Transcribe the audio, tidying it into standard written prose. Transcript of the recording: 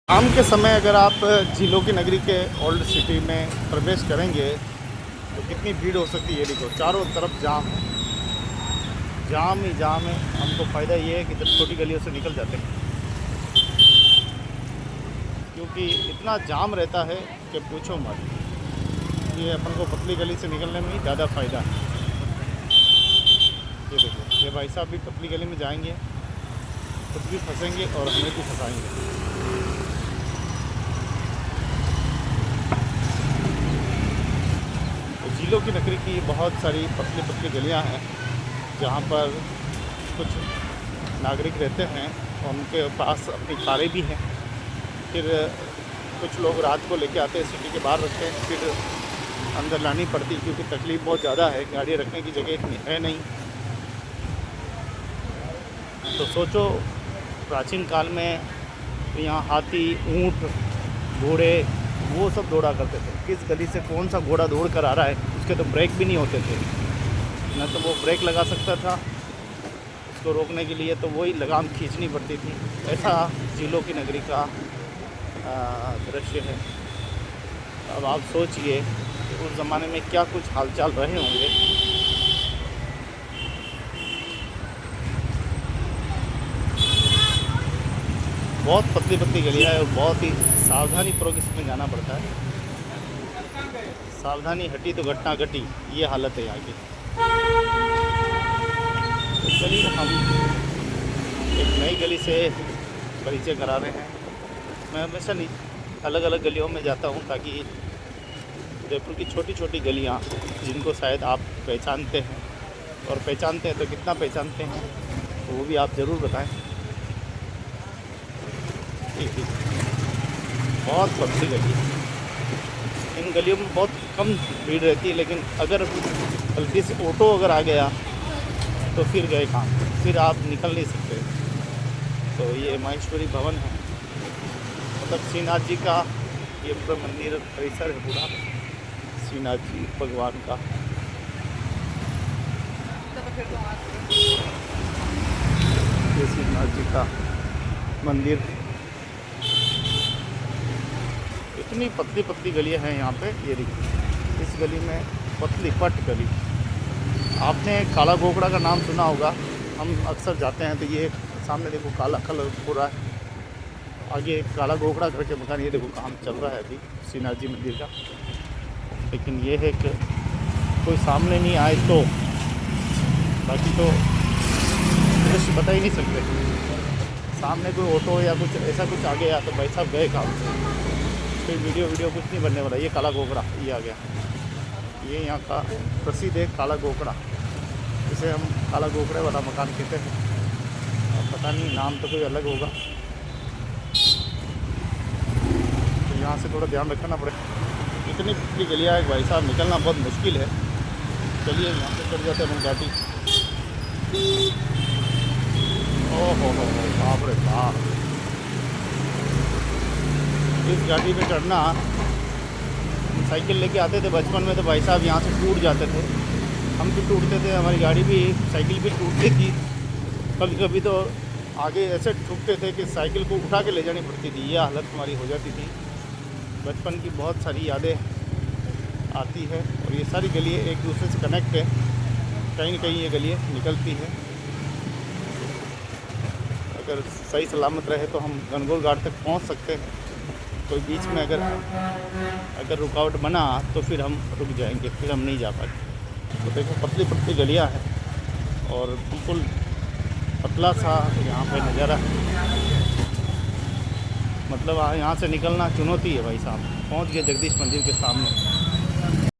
शाम के समय अगर आप झीलों की नगरी के ओल्ड सिटी में प्रवेश करेंगे तो कितनी भीड़ हो सकती है। ये देखो चारों तरफ जाम है, जाम ही जाम है। हमको फ़ायदा ये है कि जब छोटी गलियों से निकल जाते हैं, क्योंकि इतना जाम रहता है कि पूछो मत। ये अपन को पतली गली से निकलने में ही ज़्यादा फ़ायदा है। ये देखो ये भाई साहब भी पतली गली में जाएंगे, खुद भी फंसेंगे और हमें भी फंसाएंगे। झीलों की नगरी की बहुत सारी पतली पतली गलियां हैं जहां पर कुछ नागरिक रहते हैं और उनके पास अपनी कारें भी हैं। फिर कुछ लोग रात को लेके आते हैं, सिटी के बाहर रखते हैं, फिर अंदर लानी पड़ती क्योंकि तकलीफ़ बहुत ज़्यादा है, गाड़ी रखने की जगह इतनी है नहीं। तो सोचो प्राचीन काल में तो यहाँ हाथी, ऊँट, घोड़े वो सब दौड़ा करते थे। किस गली से कौन सा घोड़ा दौड़ कर आ रहा है, उसके तो ब्रेक भी नहीं होते थे, न तो वो ब्रेक लगा सकता था उसको रोकने के लिए, तो वही लगाम खींचनी पड़ती थी। ऐसा झीलों की नगरी का दृश्य है। अब आप सोचिए कि उस ज़माने में क्या कुछ हालचाल रहे होंगे। बहुत पतली पतली गलियाँ है और बहुत ही सावधानी पूर्वक इसमें जाना पड़ता है। सावधानी हटी तो घटना घटी, ये हालत है यहाँ की। तो चलिए हम एक नई गली से परिचय करा रहे हैं। मैं हमेशा नहीं अलग अलग गलियों में जाता हूँ ताकि जयपुर की छोटी छोटी गलियाँ जिनको शायद आप पहचानते हैं, और पहचानते हैं तो कितना पहचानते हैं तो वो भी आप ज़रूर बताएं। ठीक बहुत पतली गली है। इन गलियों में बहुत कम भीड़ रहती है, लेकिन अगर गलती से ऑटो अगर आ गया तो फिर गए काम, फिर आप निकल नहीं सकते। तो ये माहेश्वरी भवन है, मतलब श्रीनाथ जी का ये पूरा मंदिर परिसर है, पूरा श्रीनाथ जी भगवान का। ये श्रीनाथ जी का मंदिर। इतनी पतली पतली गलियाँ हैं यहाँ पे। ये देखिए इस गली में पतली पट गली। आपने काला गोकड़ा का नाम सुना होगा, हम अक्सर जाते हैं तो ये सामने देखो काला कलर पूरा है। आगे काला गोकड़ा करके मकान, ये देखो काम चल रहा है अभी श्रीनाथ जी मंदिर का। लेकिन ये है कि कोई सामने नहीं आए तो, बाकी तो दृश्य बता ही नहीं सकते। सामने कोई ऑटो या कुछ ऐसा कुछ आ गया तो भाई साहब गए काम से, फिर वीडियो कुछ नहीं बनने वाला। ये काला गोकड़ा ये आ गया, ये यहाँ का प्रसिद्ध है काला गोकड़ा। इसे हम काला गोकड़े वाला मकान कहते हैं, और पता नहीं नाम तो कोई अलग होगा। तो यहाँ से थोड़ा ध्यान रखना पड़ेगा। इतनी पतली गलियाँ है भाई साहब, निकलना बहुत मुश्किल है। चलिए यहाँ से चढ़ जाते हैं गाड़ी। ओह हो बाप रे बाप, इस गाड़ी पे चढ़ना। साइकिल लेके आते थे बचपन में तो भाई साहब यहाँ से टूट जाते थे, हम भी टूटते थे, हमारी गाड़ी भी, साइकिल भी टूटती थी। कभी कभी तो आगे ऐसे ठुकते थे कि साइकिल को उठा के ले जानी पड़ती थी। ये हालत हमारी हो जाती थी। बचपन की बहुत सारी यादें आती है, और ये सारी गलियाँ एक दूसरे से कनेक्ट है, कहीं ना कहीं ये गलियाँ निकलती हैं। अगर सही सलामत रहे तो हम गनगोल घाट तक पहुँच सकते हैं। कोई बीच में अगर रुकावट बना तो फिर हम रुक जाएंगे, फिर हम नहीं जा पाएंगे। तो देखो पतली पतली गलियाँ हैं और बिल्कुल पतला सा यहाँ पे नज़ारा है। मतलब यहाँ से निकलना चुनौती है भाई साहब। पहुँच गए जगदीश मंदिर के सामने।